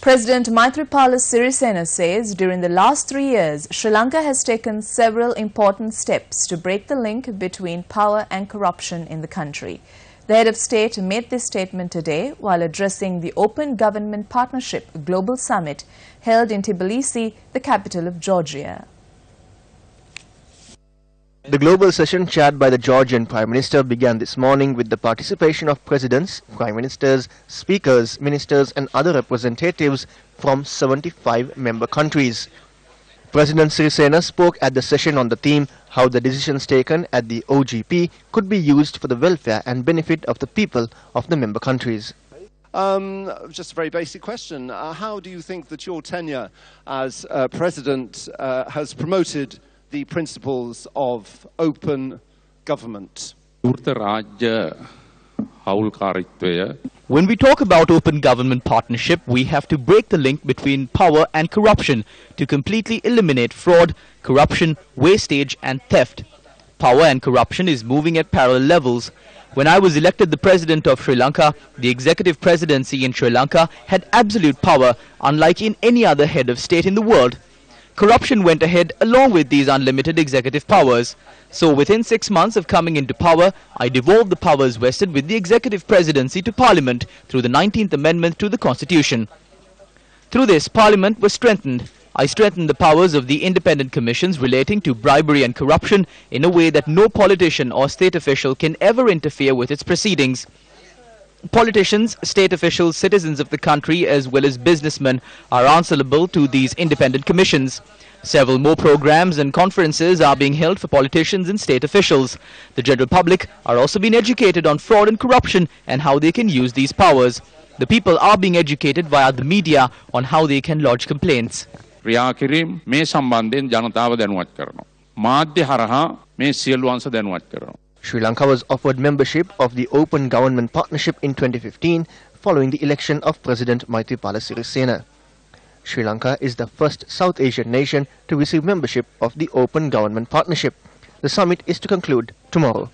President Maithripala Sirisena says during the last 3 years, Sri Lanka has taken several important steps to break the link between power and corruption in the country. The head of state made this statement today while addressing the Open Government Partnership Global Summit held in Tbilisi, the capital of Georgia. The global session chaired by the Georgian Prime Minister began this morning with the participation of presidents, prime ministers, speakers, ministers and other representatives from 75 member countries. President Sirisena spoke at the session on the theme how the decisions taken at the OGP could be used for the welfare and benefit of the people of the member countries. Just a very basic question. How do you think that your tenure as President has promoted the principles of open government? When we talk about open government partnership, we have to break the link between power and corruption to completely eliminate fraud, corruption, wastage and theft. Power and corruption is moving at parallel levels. When I was elected the President of Sri Lanka, the executive presidency in Sri Lanka had absolute power, unlike in any other head of state in the world. Corruption went ahead along with these unlimited executive powers. So within 6 months of coming into power, I devolved the powers vested with the executive presidency to Parliament through the 19th Amendment to the Constitution. Through this, Parliament was strengthened. I strengthened the powers of the independent commissions relating to bribery and corruption in a way that no politician or state official can ever interfere with its proceedings. Politicians, state officials, citizens of the country as well as businessmen are answerable to these independent commissions. Several more programs and conferences are being held for politicians and state officials. The general public are also being educated on fraud and corruption and how they can use these powers. The people are being educated via the media on how they can lodge complaints. Sri Lanka was offered membership of the Open Government Partnership in 2015 following the election of President Maithripala Sirisena. Sri Lanka is the first South Asian nation to receive membership of the Open Government Partnership. The summit is to conclude tomorrow.